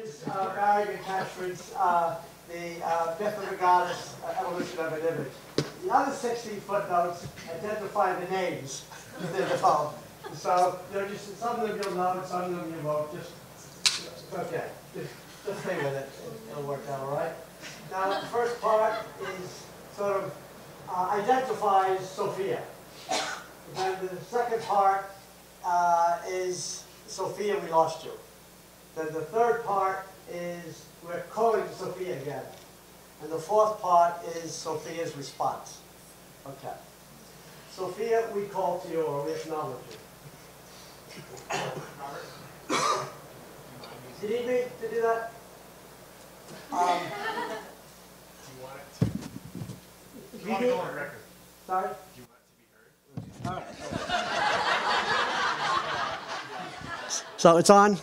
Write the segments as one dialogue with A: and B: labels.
A: is Barry McCashford's The Myth of the Goddess, Evolution of an Image. The other 16 footnotes identify the names within the poem. So, just some of them you'll know, some of them you won't. It's okay. Just stay with it. It'll work out all right. Now, the first part is sort of identifies Sophia. Then the second part is Sophia, we lost you. Then the third part is we're calling Sophia again. And the fourth part is Sophia's response. Okay. Sophia, we call to you, or we acknowledge you.
B: Robert?
A: Do you need me to do that?
B: Do you want it to? You want to go on record?
A: Sorry?
B: Do you want it to be heard?
A: All right. So it's on?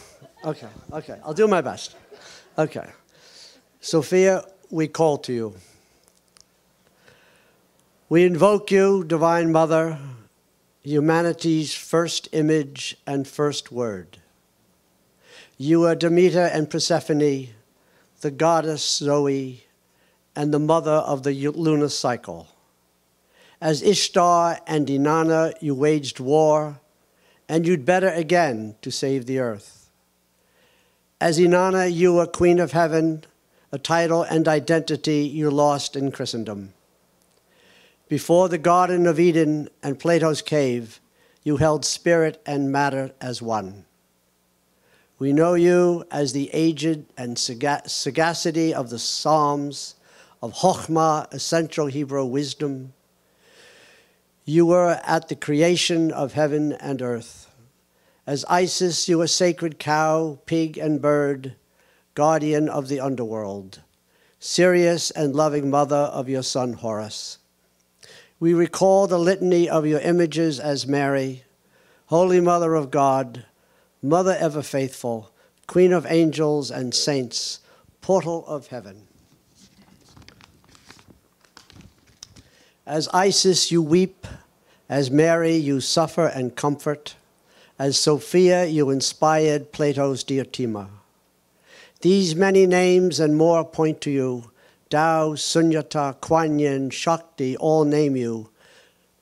A: Okay, okay. I'll do my best. Okay. Sophia, we call to you. We invoke you, Divine Mother, humanity's first image and first word. You are Demeter and Persephone, the goddess Zoe, and the mother of the lunar cycle. As Ishtar and Inanna, you waged war, and you'd better again to save the earth. As Inanna, you are Queen of Heaven, a title and identity you lost in Christendom. Before the Garden of Eden and Plato's cave, you held spirit and matter as one. We know you as the aged and sagacity of the Psalms, of Chokhmah, essential Hebrew wisdom. You were at the creation of heaven and earth. As Isis, you were sacred cow, pig, and bird, guardian of the underworld, serious and loving mother of your son Horus. We recall the litany of your images as Mary, Holy Mother of God, Mother ever faithful, Queen of angels and saints, portal of heaven. As Isis you weep, as Mary you suffer and comfort, as Sophia you inspired Plato's Diotima. These many names and more point to you. Tao, Sunyata, Kuan Yin, Shakti all name you,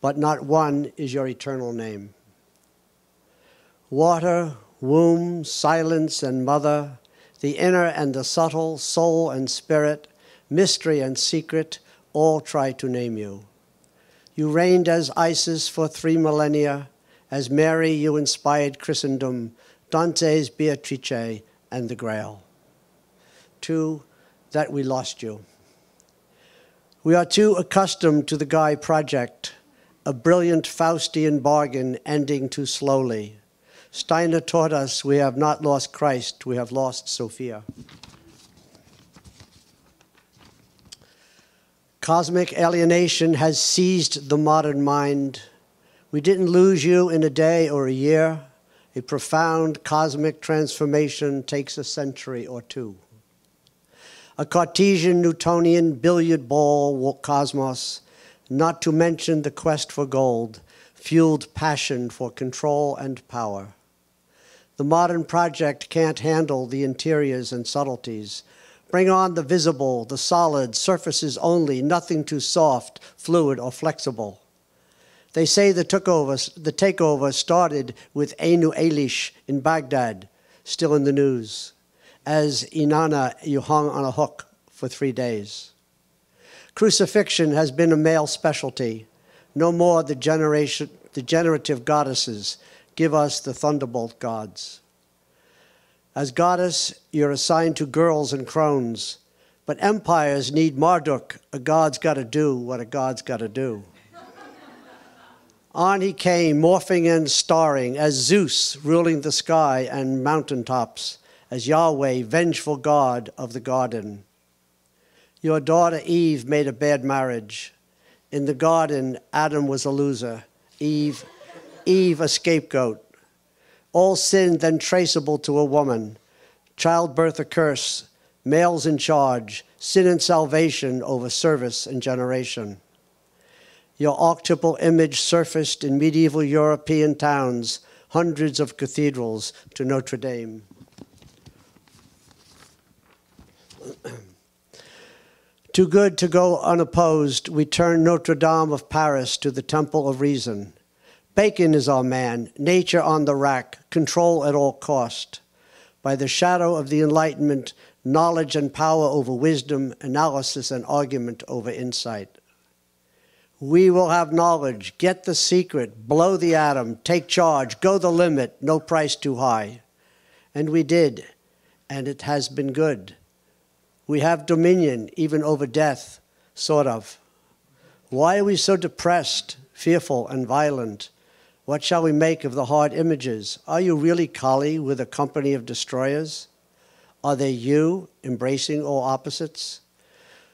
A: but not one is your eternal name. Water, womb, silence, and mother, the inner and the subtle, soul and spirit, mystery and secret, all try to name you. You reigned as Isis for 3 millennia. As Mary, you inspired Christendom, Dante's Beatrice, and the Grail. 2, that we lost you. We are too accustomed to the Guy Project, a brilliant Faustian bargain ending too slowly. Steiner taught us we have not lost Christ, we have lost Sophia. Cosmic alienation has seized the modern mind. We didn't lose you in a day or a year. A profound cosmic transformation takes a century or 2. A Cartesian Newtonian billiard ball cosmos, not to mention the quest for gold, fueled passion for control and power. The modern project can't handle the interiors and subtleties. Bring on the visible, the solid, surfaces only, nothing too soft, fluid, or flexible. They say the takeover started with Anu Elish in Baghdad, still in the news. As Inanna, you hung on a hook for 3 days. Crucifixion has been a male specialty. No more the generative goddesses. Give us the thunderbolt gods. As goddess, you're assigned to girls and crones, but empires need Marduk. A god's got to do what a god's got to do. On he came, morphing and starring, as Zeus ruling the sky and mountaintops, as Yahweh, vengeful God of the garden. Your daughter Eve made a bad marriage. In the garden, Adam was a loser, Eve a scapegoat. All sin then traceable to a woman. Childbirth a curse, males in charge, sin and salvation over service and generation. Your archetypal image surfaced in medieval European towns, hundreds of cathedrals to Notre Dame. Too good to go unopposed, we turn Notre Dame of Paris to the Temple of Reason. Bacon is our man, nature on the rack, control at all cost. By the shadow of the Enlightenment, knowledge and power over wisdom, analysis and argument over insight. We will have knowledge, get the secret, blow the atom, take charge, go the limit, no price too high. And we did, and it has been good. We have dominion even over death, sort of. Why are we so depressed, fearful, and violent? What shall we make of the hard images? Are you really Kali with a company of destroyers? Are they you, embracing all opposites?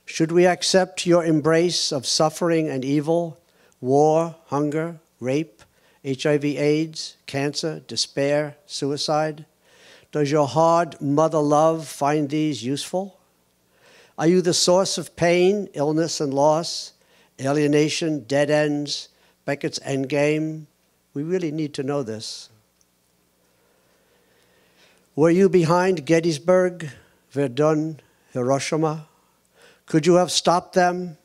A: Should we accept your embrace of suffering and evil, war, hunger, rape, HIV/AIDS, cancer, despair, suicide? Does your hard mother love find these useful? Are you the source of pain, illness, and loss, alienation, dead ends, Beckett's endgame? We really need to know this. Were you behind Gettysburg, Verdun, Hiroshima? Could you have stopped them?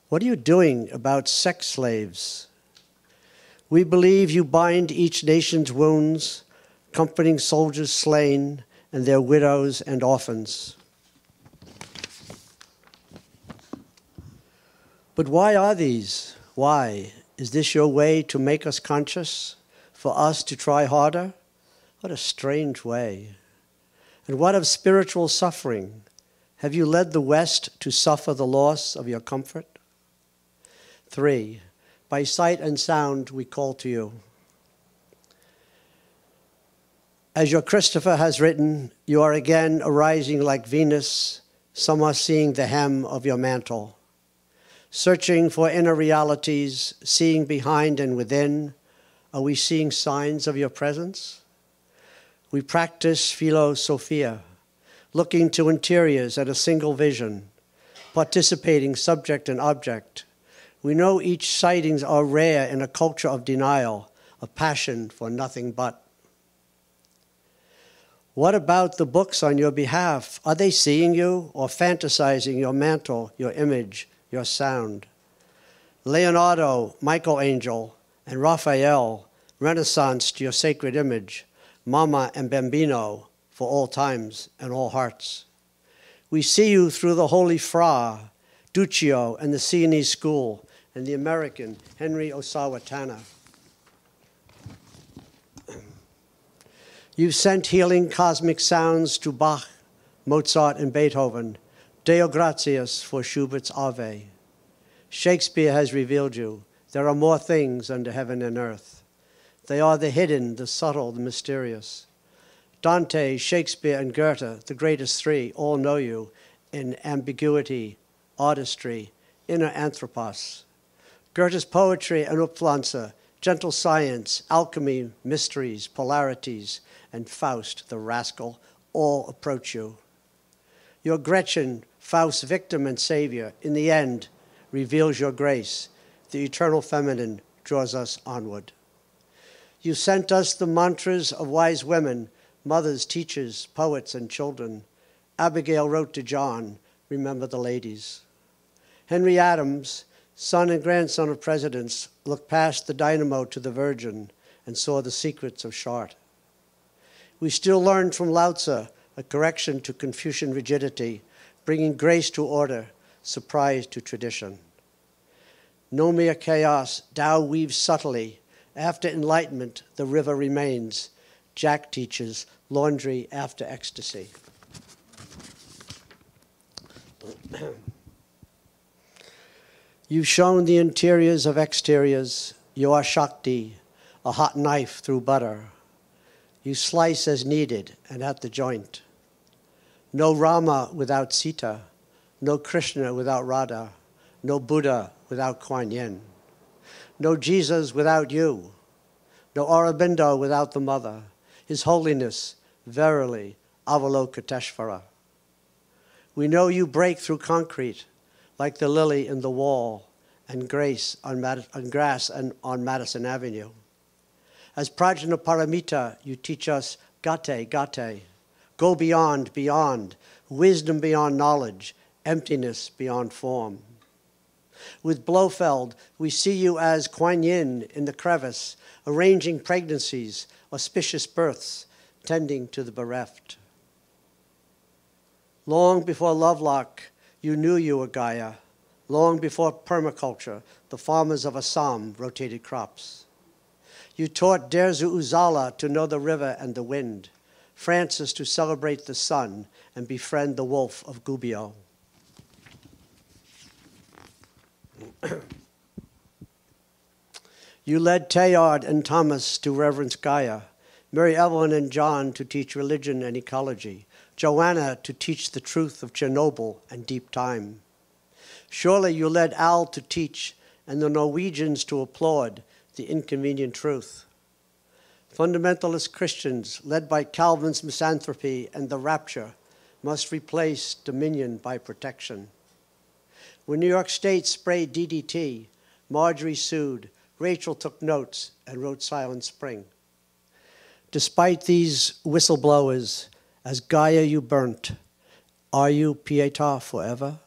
A: What are you doing about sex slaves? We believe you bind each nation's wounds, comforting soldiers slain and their widows and orphans. But why are these? Why? Is this your way to make us conscious? For us to try harder? What a strange way. And what of spiritual suffering? Have you led the West to suffer the loss of your comfort? 3, by sight and sound we call to you. As your Christopher has written, you are again arising like Venus. Some are seeing the hem of your mantle. Searching for inner realities, seeing behind and within, are we seeing signs of your presence? We practice philosophia, looking to interiors at a single vision, participating subject and object. We know each sightings are rare in a culture of denial, a passion for nothing but. What about the books on your behalf? Are they seeing you or fantasizing your mantle, your image, your sound? Leonardo, Michelangelo, and Raphael renaissanced your sacred image, Mama and Bambino, for all times and all hearts. We see you through the Holy Fra, Duccio, and the Sienese School, and the American Henry Osawa Tanner. You've sent healing cosmic sounds to Bach, Mozart, and Beethoven, Deo gratias for Schubert's Ave. Shakespeare has revealed you. There are more things under heaven and earth. They are the hidden, the subtle, the mysterious. Dante, Shakespeare, and Goethe, the greatest three, all know you in ambiguity, artistry, inner anthropos. Goethe's poetry and Upplanza, gentle science, alchemy, mysteries, polarities, and Faust, the rascal, all approach you. Your Gretchen, Faust's victim and savior, in the end, reveals your grace. The eternal feminine draws us onward. You sent us the mantras of wise women, mothers, teachers, poets, and children. Abigail wrote to John, remember the ladies. Henry Adams, son and grandson of presidents, looked past the dynamo to the Virgin and saw the secrets of Chartres. We still learn from Lao Tzu a correction to Confucian rigidity, bringing grace to order, surprise to tradition. No mere chaos, Tao weaves subtly. After enlightenment, the river remains. Jack teaches laundry after ecstasy. You've shown the interiors of exteriors. You are Shakti, a hot knife through butter. You slice as needed and at the joint. No Rama without Sita, no Krishna without Radha, no Buddha without Kuan Yin, no Jesus without you, no Aurobindo without the mother, His Holiness, verily, Avalokiteshvara. We know you break through concrete like the lily in the wall and grace on grass and on Madison Avenue. As Prajna Paramita, you teach us gate, gate, Go beyond, beyond, wisdom beyond knowledge, emptiness beyond form. With Blofeld, we see you as Kuan Yin in the crevice, arranging pregnancies, auspicious births, tending to the bereft. Long before Lovelock, you knew you were Gaia. Long before permaculture, the farmers of Assam rotated crops. You taught Derzu Uzala to know the river and the wind, Francis to celebrate the sun and befriend the wolf of Gubbio. You led Teilhard and Thomas to reverence Gaia, Mary Evelyn and John to teach religion and ecology, Joanna to teach the truth of Chernobyl and deep time. Surely you led Al to teach and the Norwegians to applaud the inconvenient truth. Fundamentalist Christians, led by Calvin's misanthropy and the rapture, must replace dominion by protection. When New York State sprayed DDT, Marjorie sued, Rachel took notes and wrote Silent Spring. Despite these whistleblowers, as Gaia you burnt, are you Pietà forever?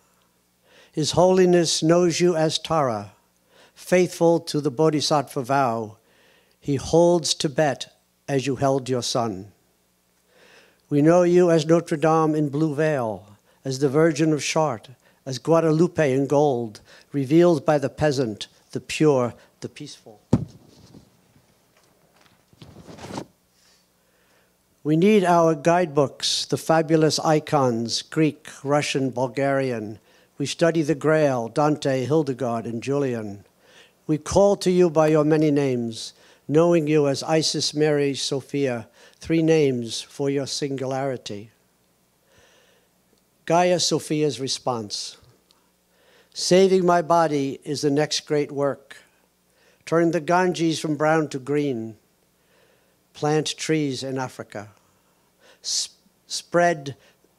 A: His Holiness knows you as Tara, faithful to the Bodhisattva vow. He holds Tibet as you held your son. We know you as Notre Dame in blue veil, as the Virgin of Chartres, as Guadalupe in gold, revealed by the peasant, the pure, the peaceful. We need our guidebooks, the fabulous icons, Greek, Russian, Bulgarian. We study the Grail, Dante, Hildegard, and Julian. We call to you by your many names, knowing you as Isis, Mary, Sophia, 3 names for your singularity. Gaia Sophia's response. Saving my body is the next great work. Turn the Ganges from brown to green. Plant trees in Africa. Spread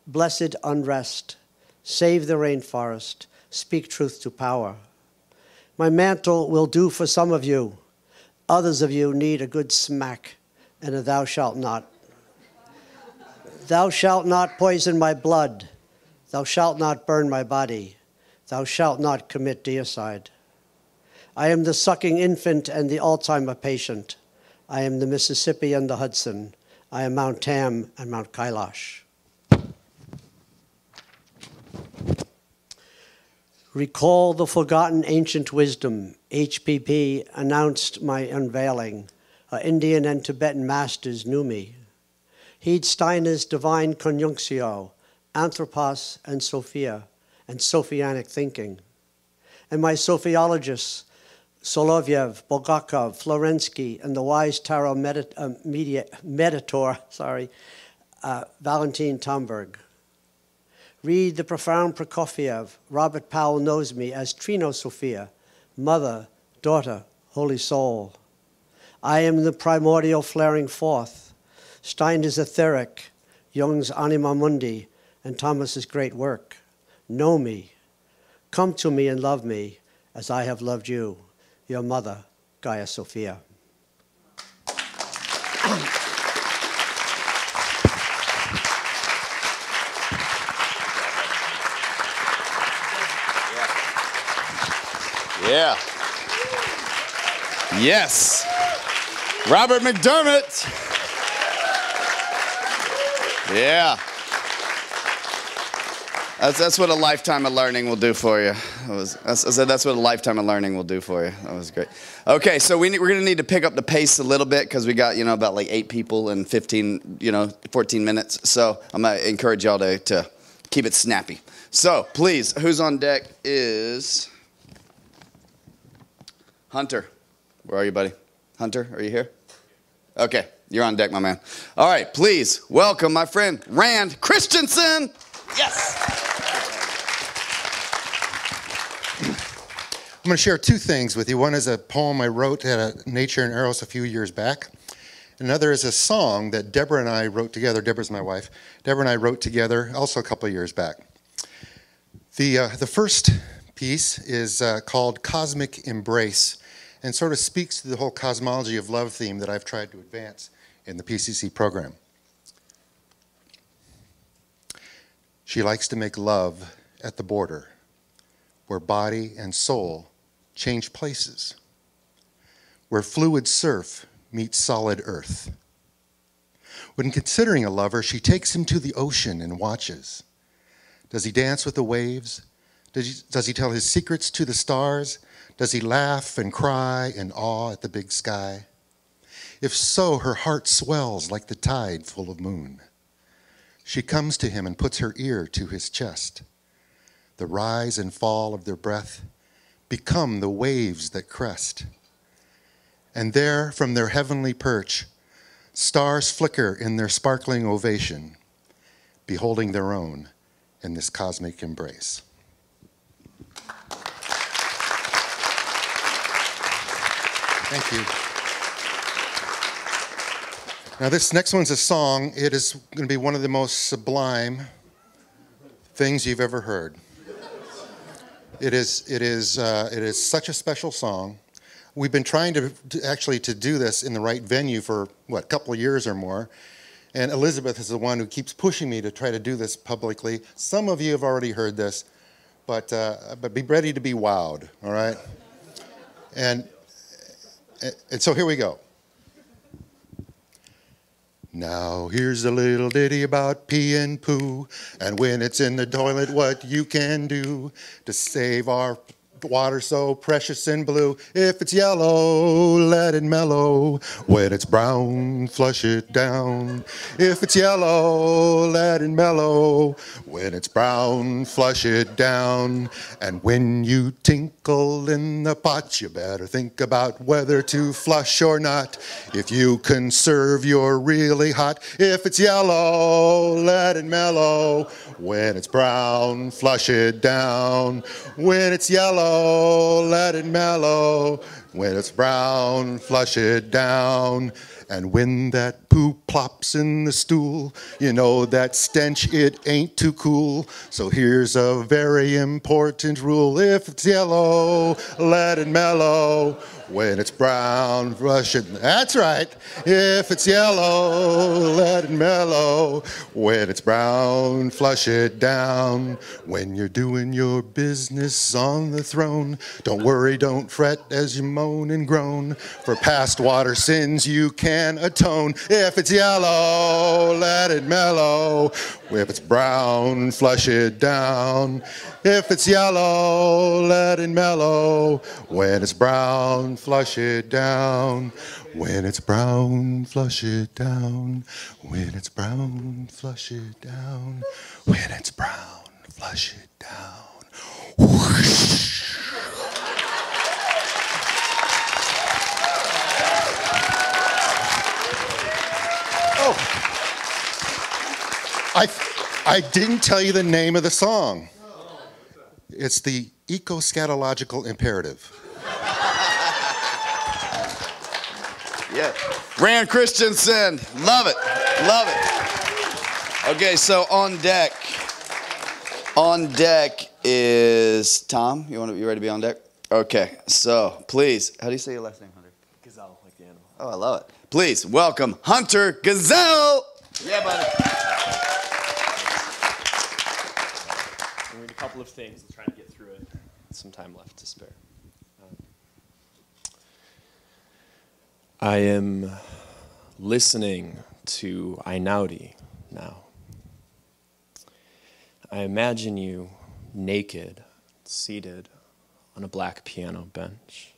A: blessed unrest. Save the rainforest. Speak truth to power. My mantle will do for some of you. Others of you need a good smack and a thou shalt not. Thou shalt not poison my blood. Thou shalt not burn my body. Thou shalt not commit deicide. I am the sucking infant and the Alzheimer patient. I am the Mississippi and the Hudson. I am Mount Tam and Mount Kailash. Recall the forgotten ancient wisdom. HPP announced my unveiling. Indian and Tibetan masters knew me. Heed Steiner's divine conjunctio, anthropos and Sophia, and Sophianic thinking. And my sophiologists, Soloviev, Bulgakov, Florensky, and the wise tarot meditator, Valentin Tomberg. Read the profound Prokofiev. Robert Powell knows me as Trino Sophia, mother, daughter, holy soul. I am the primordial flaring forth. Steiner's etheric, Jung's anima mundi, and Thomas's great work. Know me. Come to me and love me as I have loved you, your mother, Gaia Sophia.
C: Yeah. Yes. Robert McDermott. Yeah. That's what a lifetime of learning will do for you. That's what a lifetime of learning will do for you. That was great. Okay, so we're going to need to pick up the pace a little bit because we got, about like 8 people in 14 minutes. So I'm going to encourage y'all to keep it snappy. So please, who's on deck is Hunter. Where are you, buddy? Hunter, are you here? Okay, you're on deck, my man. All right, please welcome my friend Rand Christensen. Yes.
D: I'm going to share 2 things with you. One is a poem I wrote at Nature and Eros a few years back. Another is a song that Deborah and I wrote together. Deborah's my wife. Deborah and I wrote together also a couple of years back. The first piece is called Cosmic Embrace and sort of speaks to the whole cosmology of love theme that I've tried to advance in the PCC program. She likes to make love at the border, where body and soul change places, where fluid surf meets solid earth. When considering a lover, she takes him to the ocean and watches. Does he dance with the waves? Does he tell his secrets to the stars? Does he laugh and cry in awe at the big sky? If so, her heart swells like the tide full of moon. She comes to him and puts her ear to his chest. The rise and fall of their breath become the waves that crest. And there, from their heavenly perch, stars flicker in their sparkling ovation, beholding their own in this cosmic embrace. Thank you. Now this next one's a song. It is going to be one of the most sublime things you've ever heard. It is such a special song. We've been trying to do this in the right venue for, a couple of years or more. And Elizabeth is the one who keeps pushing me to try to do this publicly. Some of you have already heard this, but be ready to be wowed, all right? And so here we go. Now here's a little ditty about pee and poo, and when it's in the toilet, what you can do to save our water so precious and blue. If it's yellow, let it mellow. When it's brown, flush it down. If it's yellow, let it mellow. When it's brown, flush it down. And when you tinkle in the pot, you better think about whether to flush or not. If you conserve, you're really hot. If it's yellow, let it mellow. When it's brown, flush it down. When it's yellow, let it mellow. When it's brown, flush it down. And when that poo plops in the stool, you know that stench, it ain't too cool. So here's a very important rule. If it's yellow, let it mellow. When it's brown, flush it. That's right. If it's yellow, let it mellow. When it's brown, flush it down. When you're doing your business on the throne, don't worry, don't fret as you moan and groan. For past water sins you can atone. If it's yellow, let it mellow. If it's brown, flush it down. If it's yellow, let it mellow. When it's brown, flush it down. When it's brown, flush it down. When it's brown, flush it down. When it's brown, flush it down. Whoosh. Oh, I didn't tell you the name of the song. It's the eco-scatological imperative.
C: Yeah. Rand Christensen. Love it. Love it. Okay, so on deck is Tom. You ready to be on deck? Okay, so please, how do you say your last name, Hunter?
B: Gazelle, like the animal.
C: Oh, I love it. Please welcome Hunter Gazelle. Yeah, buddy.
B: We'll read a couple of things and try to get through it. Some time left to spare. I am listening to Einaudi now. I imagine you naked, seated on a black piano bench.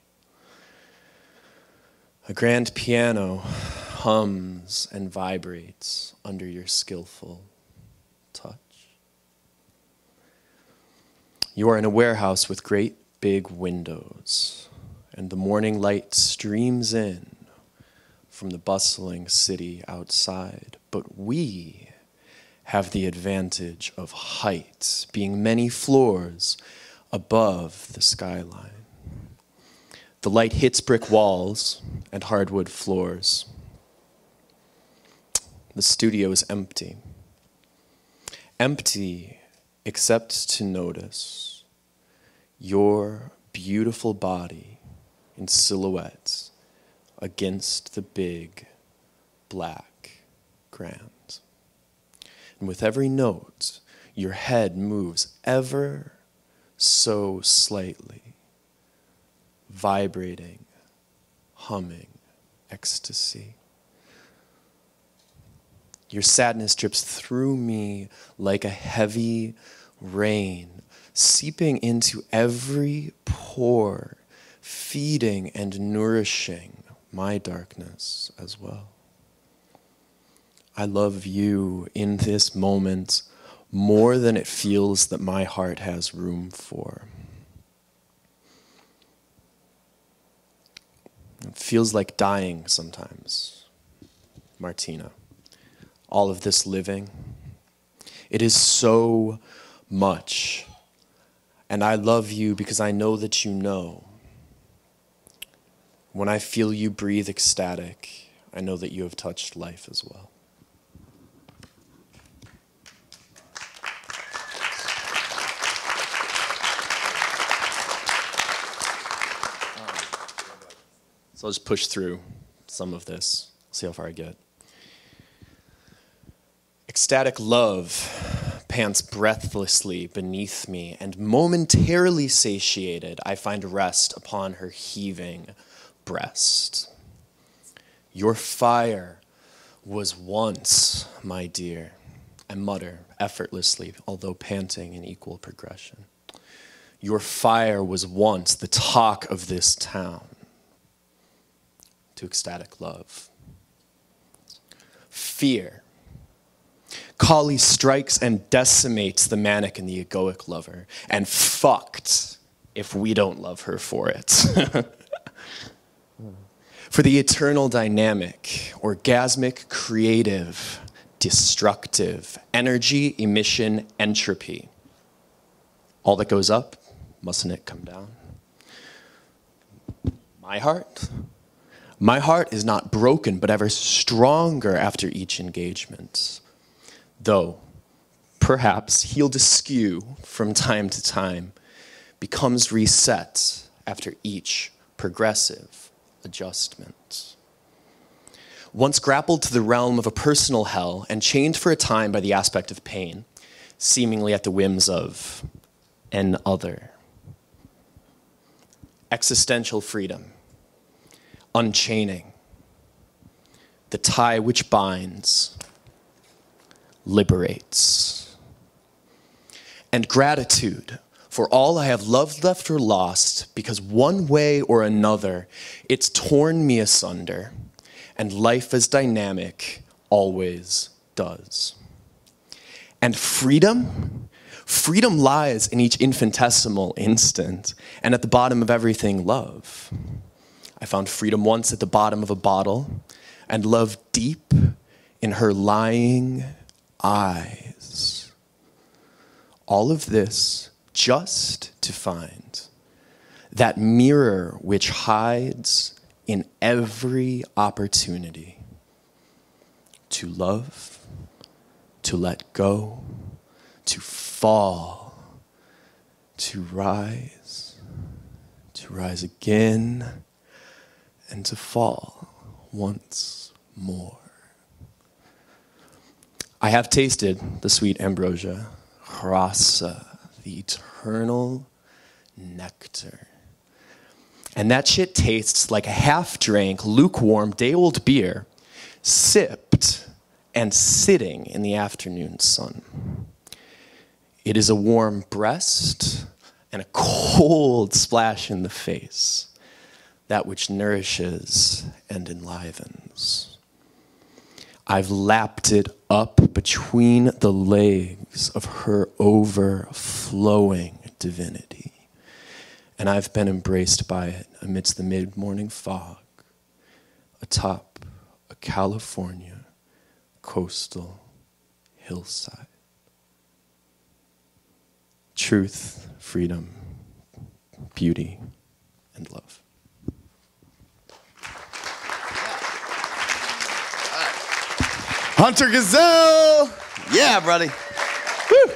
B: A grand piano hums and vibrates under your skillful touch. You are in a warehouse with great big windows, and the morning light streams in from the bustling city outside. But we have the advantage of height, being many floors above the skyline. The light hits brick walls and hardwood floors. The studio is empty. Empty except to notice your beautiful body in silhouette against the big black grand. And with every note, your head moves ever so slightly, vibrating, humming, ecstasy. Your sadness drips through me like a heavy rain, seeping into every pore, feeding and nourishing my darkness as well. I love you in this moment more than it feels that my heart has room for. It feels like dying sometimes, Martina. All of this living, it is so much. And I love you because I know that you know. When I feel you breathe ecstatic, I know that you have touched life as well. So I'll just push through some of this, see how far I get. Ecstatic love pants breathlessly beneath me, and momentarily satiated, I find rest upon her heaving breast. Your fire was once, my dear, I mutter effortlessly, although panting in equal progression. Your fire was once the talk of this town. To ecstatic love. Fear. Kali strikes and decimates the manic and the egoic lover, and fucked if we don't love her for it. For the eternal dynamic, orgasmic, creative, destructive, energy, emission, entropy. All that goes up, mustn't it come down? My heart? My heart is not broken, but ever stronger after each engagement. Though, perhaps, healed askew from time to time, becomes reset after each progressive adjustment. Once grappled to the realm of a personal hell and chained for a time by the aspect of pain, seemingly at the whims of an other. Existential freedom. Unchaining, the tie which binds, liberates. And gratitude for all I have loved, left, or lost, because one way or another, it's torn me asunder, and life as dynamic always does. And freedom? Freedom lies in each infinitesimal instant, and at the bottom of everything, love. I found freedom once at the bottom of a bottle, and love deep in her lying eyes. All of this just to find that mirror which hides in every opportunity to love, to let go, to fall, to rise again, and to fall once more. I have tasted the sweet ambrosia, rasa, the eternal nectar. And that shit tastes like a half-drank, lukewarm, day-old beer, sipped and sitting in the afternoon sun. It is a warm breast and a cold splash in the face. That which nourishes and enlivens. I've lapped it up between the legs of her overflowing divinity, and I've been embraced by it amidst the mid-morning fog, atop a California coastal hillside. Truth, freedom, beauty, and love.
C: Hunter Gazelle! Yeah, buddy. Woo!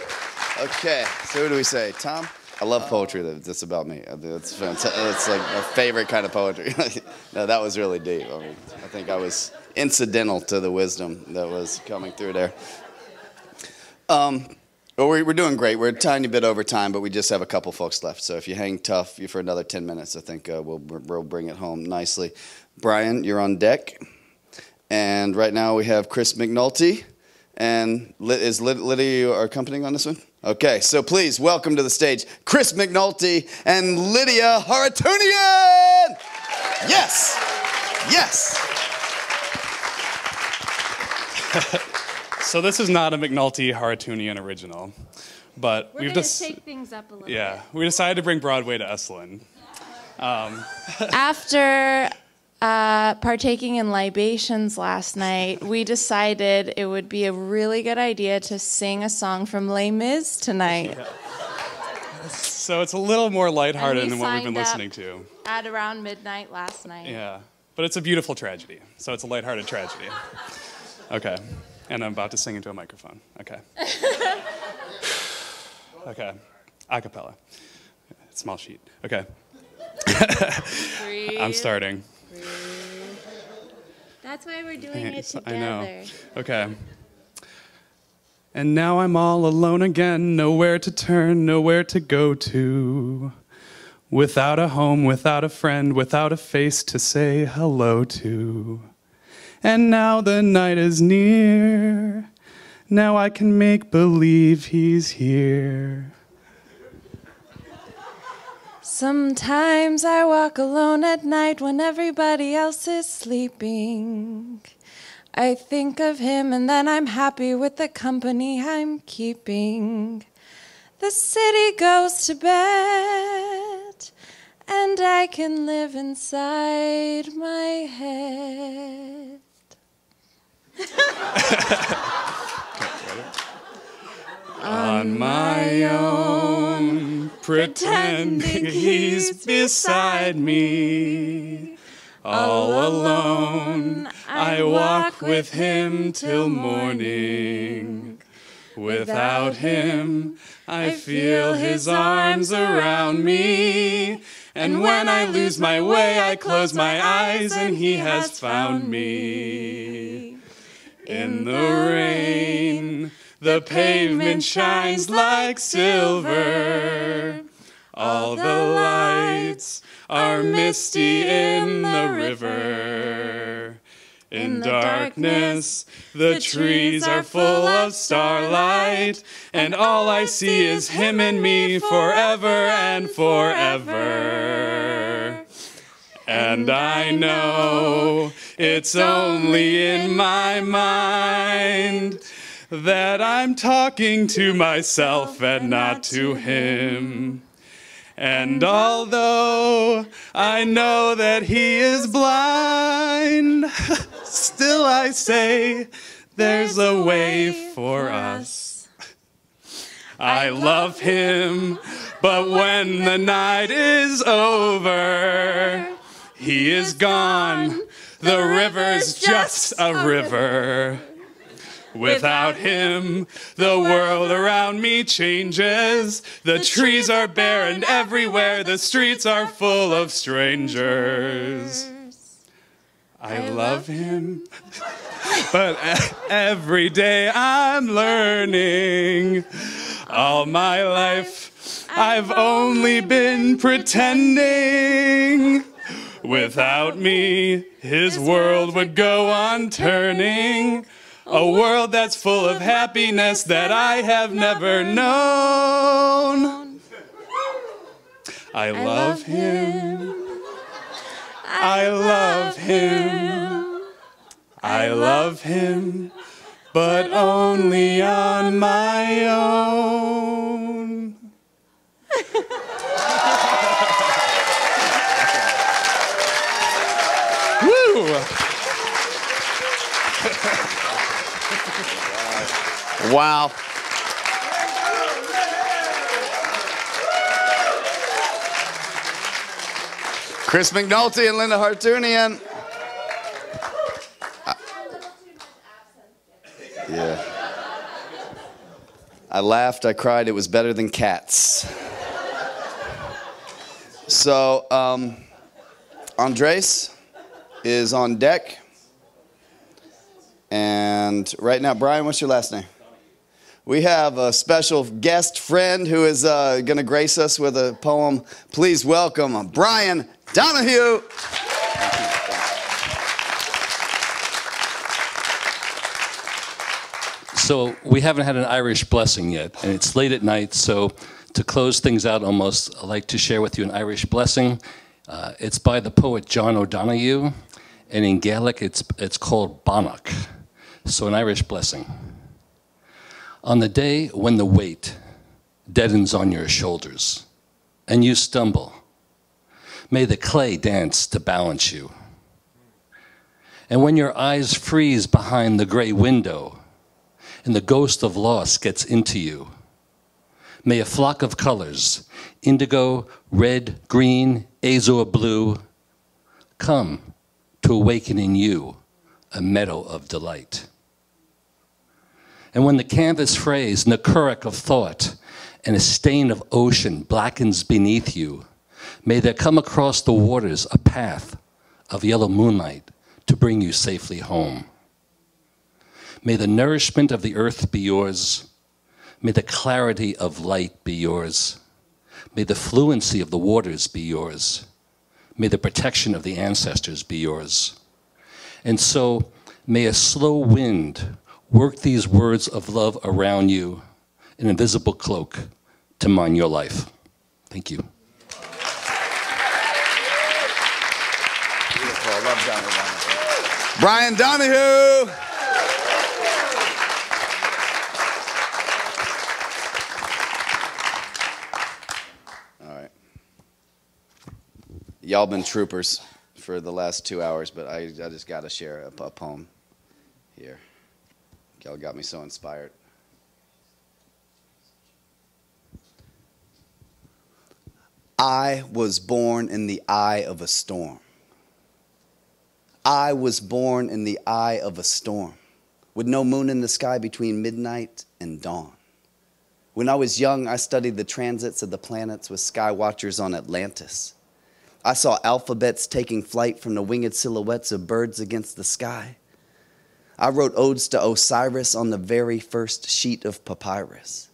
C: Okay, so who do we say? Tom? I love poetry that's about me. It's fantastic. It's like my favorite kind of poetry. No, that was really deep. I mean, I think I was incidental to the wisdom that was coming through there. Well, we're doing great. We're a tiny bit over time, but we just have a couple folks left. So if you hang tough for another 10 minutes, I think we'll bring it home nicely. Brian, you're on deck. And right now we have Chris McNulty. And is Lydia accompanying on this one? Okay, so please welcome to the stage Chris McNulty and Lydia Haratunian! Yes! Yes!
E: So this is not a McNulty Haratunian original, but
F: we're going to shake things up a little bit.
E: Yeah, we decided to bring Broadway to Esalen.
F: After partaking in libations last night, we decided it would be a really good idea to sing a song from Les Mis tonight.
E: So it's a little more lighthearted than what we've been listening to.
F: At around midnight last night.
E: Yeah, but it's a beautiful tragedy, so it's a lighthearted tragedy. Okay, and I'm about to sing into a microphone. Okay. Okay, a cappella. Small sheet. Okay. I'm starting.
F: That's why we're doing it together.
E: I know. Okay. And now I'm all alone again, nowhere to turn, nowhere to go to. Without a home, without a friend, without a face to say hello to. And now the night is near. Now I can make believe he's here.
F: Sometimes I walk alone at night when everybody else is sleeping. I think of him and then I'm happy with the company I'm keeping. The city goes to bed and I can live inside my head.
E: On my own, pretending he's beside me. All alone, I walk with him till morning. Without him, I feel his arms around me. And when I lose my way, I close my eyes and he has found me. In the rain, the pavement shines like silver. All the lights are misty in the river. In darkness, the trees are full of starlight, and all I see is him and me forever and forever. And I know it's only in my mind that I'm talking to myself and not to him. And although I know that he is blind, still I say there's a way for us. I love him, but when the night is over, he is gone. The river's just a river. Without him, the world around me changes. The trees are bare and everywhere the streets are full of strangers. I love him, but every day I'm learning. All my life I've only been pretending. Without me, his world would go on turning. A world that's full of happiness that I have never known. I love him. I love him. I love him, but only on my own. Woo!
C: Wow. Chris McNulty and Linda Haratunian. Yeah. I laughed, I cried, it was better than Cats. So, Andres is on deck. And right now, Brian, what's your last name? We have a special guest friend who is going to grace us with a poem. Please welcome Brian Donahue.
G: So we haven't had an Irish blessing yet, and it's late at night, so to close things out almost, I'd like to share with you an Irish blessing. It's by the poet John O'Donoghue, and in Gaelic it's called Bannock. So an Irish blessing. On the day when the weight deadens on your shoulders and you stumble, may the clay dance to balance you. And when your eyes freeze behind the gray window and the ghost of loss gets into you, may a flock of colors, indigo, red, green, azure blue, come to awaken in you a meadow of delight. And when the canvas frays and the currach of thought and a stain of ocean blackens beneath you, may there come across the waters a path of yellow moonlight to bring you safely home. May the nourishment of the earth be yours. May the clarity of light be yours. May the fluency of the waters be yours. May the protection of the ancestors be yours. And so may a slow wind work these words of love around you, an invisible cloak to mine your life. Thank you.
C: Beautiful. I love Brian Donahue. All right. Y'all been troopers for the last 2 hours, but I just got to share a poem here. Y'all got me so inspired. I was born in the eye of a storm. I was born in the eye of a storm, with no moon in the sky between midnight and dawn. When I was young, I studied the transits of the planets with sky watchers on Atlantis. I saw alphabets taking flight from the winged silhouettes of birds against the sky. I wrote odes to Osiris on the very first sheet of papyrus.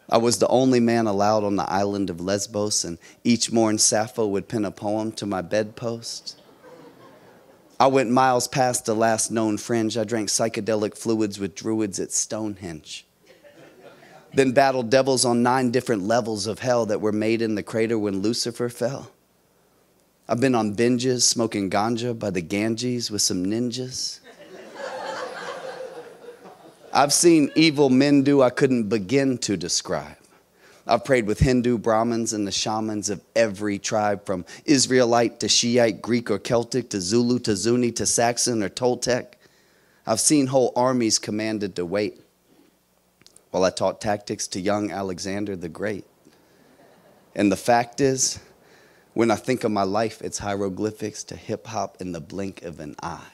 C: I was the only man allowed on the island of Lesbos, and each morn Sappho would pen a poem to my bedpost. I went miles past the last known fringe. I drank psychedelic fluids with druids at Stonehenge. Then battled devils on 9 different levels of hell that were made in the crater when Lucifer fell. I've been on binges, smoking ganja by the Ganges with some ninjas. I've seen evil men do I couldn't begin to describe. I've prayed with Hindu, Brahmins, and the shamans of every tribe, from Israelite to Shiite, Greek or Celtic, to Zulu, to Zuni, to Saxon or Toltec. I've seen whole armies commanded to wait while I taught tactics to young Alexander the Great. And the fact is, when I think of my life, it's hieroglyphics to hip-hop in the blink of an eye.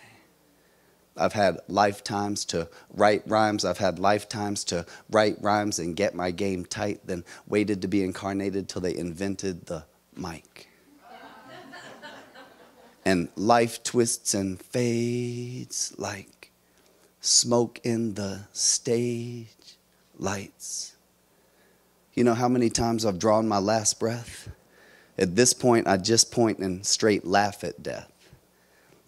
C: I've had lifetimes to write rhymes. I've had lifetimes to write rhymes and get my game tight, then waited to be incarnated till they invented the mic. And life twists and fades like smoke in the stage lights. You know how many times I've drawn my last breath? At this point, I just point and straight laugh at death.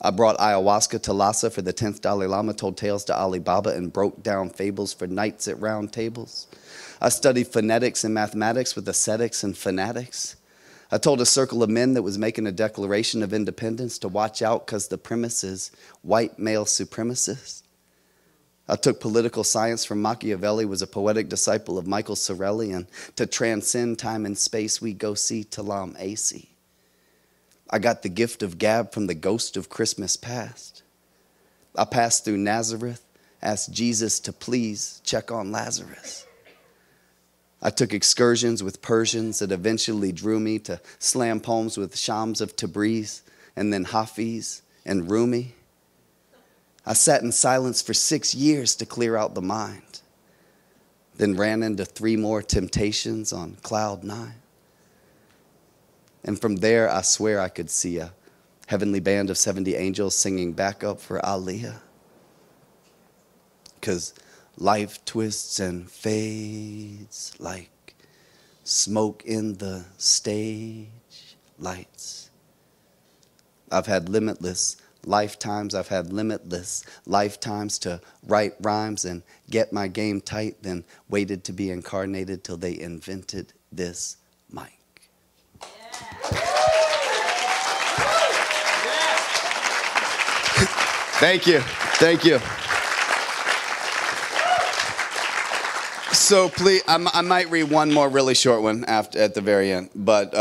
C: I brought ayahuasca to Lhasa for the 10th Dalai Lama, told tales to Ali Baba, and broke down fables for nights at round tables. I studied phonetics and mathematics with ascetics and fanatics. I told a circle of men that was making a declaration of independence to watch out because the premise is white male supremacist. I took political science from Machiavelli, was a poetic disciple of Michael Sorelli, and to transcend time and space, we go see Talam Asi. I got the gift of gab from the ghost of Christmas past. I passed through Nazareth, asked Jesus to please check on Lazarus. I took excursions with Persians that eventually drew me to slam poems with Shams of Tabriz and then Hafiz and Rumi. I sat in silence for 6 years to clear out the mind, then ran into 3 more temptations on cloud 9. And from there, I swear I could see a heavenly band of 70 angels singing back up for Aliyah. Because life twists and fades like smoke in the stage lights. I've had limitless lifetimes, I've had limitless lifetimes to write rhymes and get my game tight, then waited to be incarnated till they invented this mic. Thank you. Thank you. So please, I might read one more really short one at the very end, but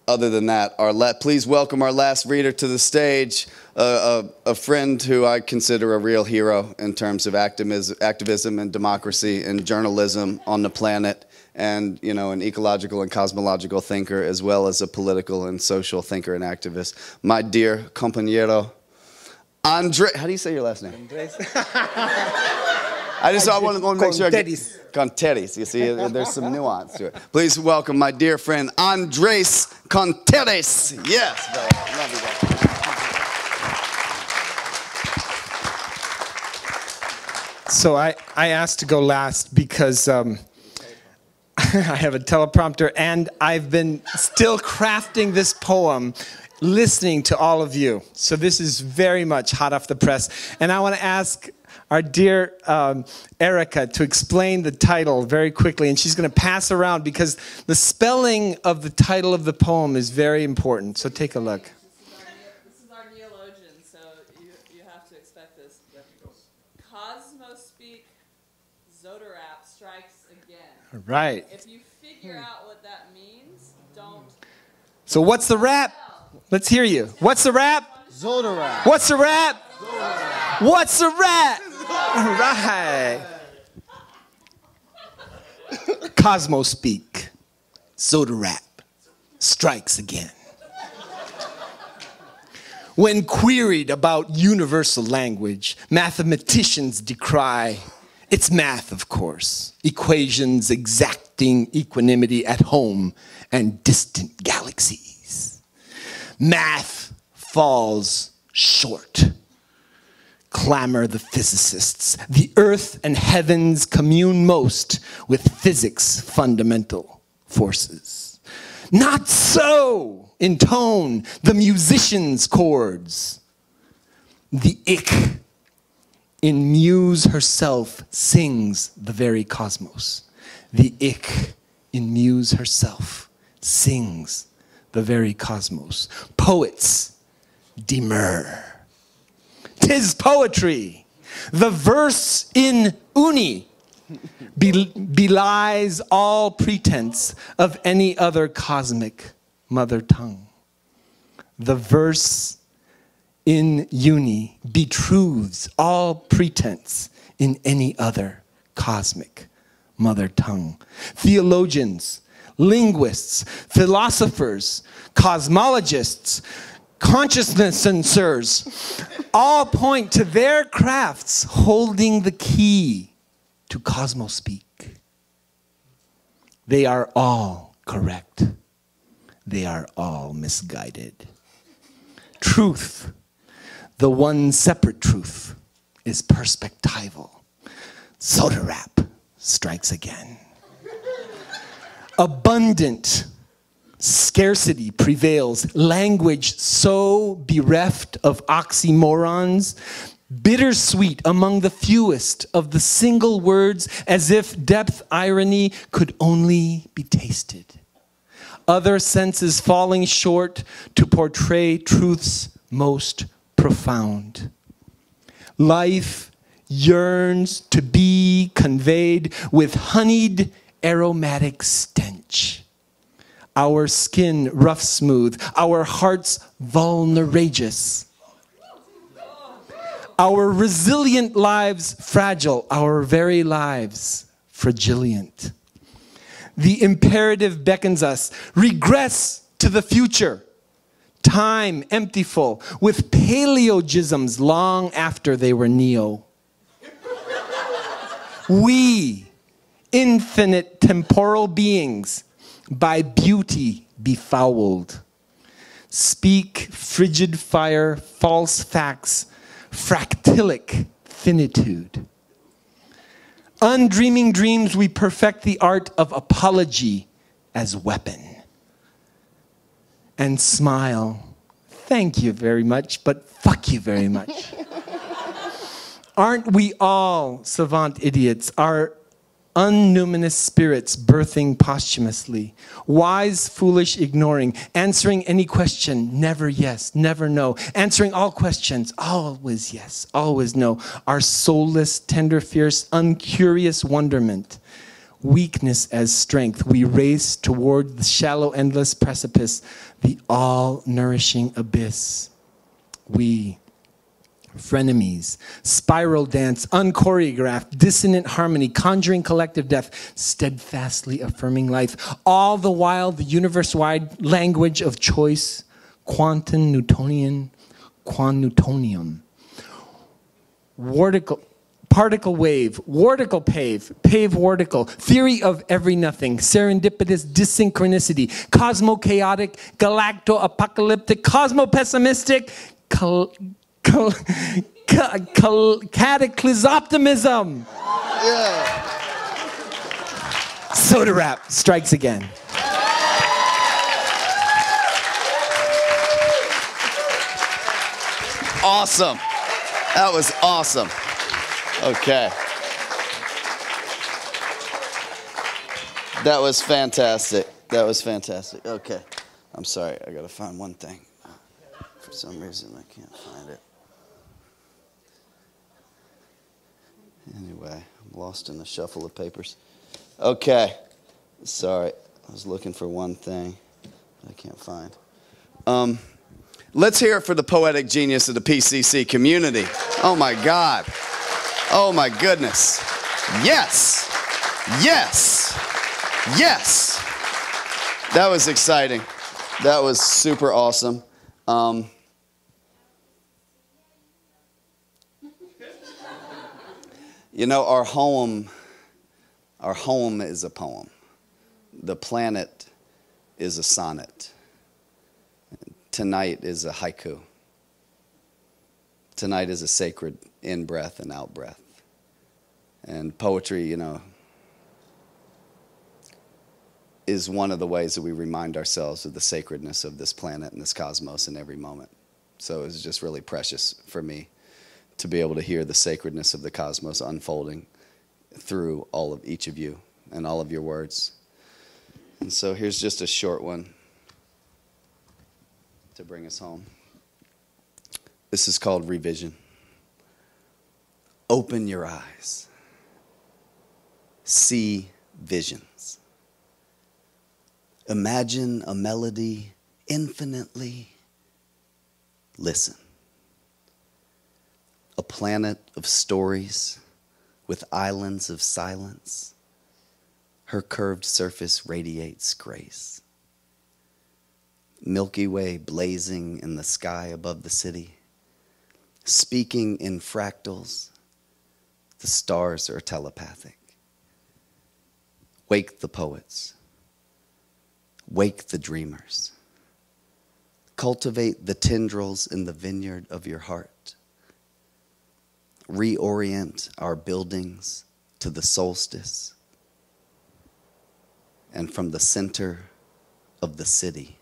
C: other than that, please welcome our last reader to the stage, a friend who I consider a real hero in terms of activism and democracy and journalism on the planet, and an ecological and cosmological thinker, as well as a political and social thinker and activist. My dear compañero, Andre, how do you say your last name? Andres. I want to make sure I get Conteris. You see, there's some nuance to it. Please welcome my dear friend Andres Conteris. Yes, brother. Love you, brother.
H: So I asked to go last because I have a teleprompter and I've been still crafting this poem, listening to all of you. So this is very much hot off the press. And I want to ask our dear Erica to explain the title very quickly. And she's going to pass around because the spelling of the title of the poem is very important. So take a look.
F: This is our neologian, so you have to expect this. Cosmospeak Zodarap strikes again.
H: Right.
F: If you figure out what that means, don't...
H: So what's the rap? Let's hear you. What's the rap?
A: Zodarap.
H: What's the rap? Zodarap. What's the rap? All right. Cosmospeak Zodarap strikes again. When queried about universal language, mathematicians decry it's math, of course, equations exacting equanimity at home and distant galaxies. Math falls short. Clamor the physicists. The earth and heavens commune most with physics' fundamental forces. Not so, intone the musician's chords. The ick in Muse herself sings the very cosmos. The ick in Muse herself sings the very cosmos. Poets demur. 'Tis poetry. The verse in uni belies all pretense of any other cosmic mother tongue. The verse in uni betroths all pretense in any other cosmic mother tongue. Theologians, linguists, philosophers, cosmologists, consciousnessers all point to their crafts holding the key to cosmospeak. They are all correct. They are all misguided. Truth, the one separate truth, is perspectival. Zodarap strikes again. Abundant scarcity prevails. Language so bereft of oxymorons, bittersweet among the fewest of the single words, as if depth irony could only be tasted. Other senses falling short to portray truths most profound. Life yearns to be conveyed with honeyed aromatic stench. Our skin rough smooth, our hearts vulnerageous. Our resilient lives fragile, our very lives fragilient. The imperative beckons us, regress to the future. Time emptiful, with paleogisms long after they were neo. We, infinite temporal beings, by beauty befouled, speak frigid fire, false facts, fractilic finitude. Undreaming dreams, we perfect the art of apology as weapon. And smile. Thank you very much, but fuck you very much. Aren't we all savant idiots? Our unnuminous spirits birthing posthumously, wise, foolish, ignoring, answering any question, never yes, never no, answering all questions, always yes, always no, our soulless, tender, fierce, uncurious wonderment, weakness as strength, we race toward the shallow, endless precipice, the all-nourishing abyss. We frenemies, spiral dance, unchoreographed, dissonant harmony, conjuring collective death, steadfastly affirming life, all the while the universe-wide language of choice, quantum Newtonian, quantitonium. Particle wave, warticle pave, pave warticle, theory of every nothing, serendipitous dissynchronicity, cosmo-chaotic, galacto-apocalyptic, cosmo-pessimistic, cataclysoptimism.
C: Yeah.
H: Soda rap strikes again.
C: Awesome. That was awesome. Okay. That was fantastic. That was fantastic. Okay. I'm sorry. I got to find one thing. For some reason, I can't find it. Anyway, I'm lost in the shuffle of papers. Okay. Sorry. I was looking for one thing I can't find. Let's hear it for the poetic genius of the PCC community. Oh, my God. Oh, my goodness. Yes. Yes. Yes. That was exciting. That was super awesome. You know, our home is a poem. The planet is a sonnet. Tonight is a haiku. Tonight is a sacred in-breath and out-breath. And poetry, you know, is one of the ways that we remind ourselves of the sacredness of this planet and this cosmos in every moment. So it's just really precious for me to be able to hear the sacredness of the cosmos unfolding through all of each of you and all of your words. And so here's just a short one to bring us home. This is called Revision. Open your eyes. See visions. Imagine a melody infinitely. Listen. A planet of stories with islands of silence. Her curved surface radiates grace. Milky Way blazing in the sky above the city. Speaking in fractals, the stars are telepathic. Wake the poets. Wake the dreamers. Cultivate the tendrils in the vineyard of your heart. Reorient our buildings to the solstice. And from the center of the city,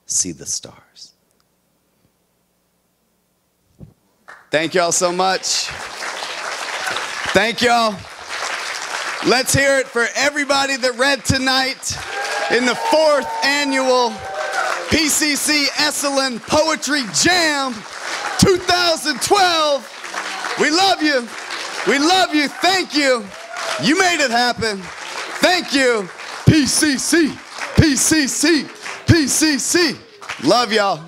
C: see the stars. Thank y'all so much. Thank y'all. Let's hear it for everybody that read tonight in the 4th annual PCC Esalen Poetry Jam 2012. We love you. We love you. Thank you. You made it happen. Thank you. PCC, PCC, PCC. Love y'all.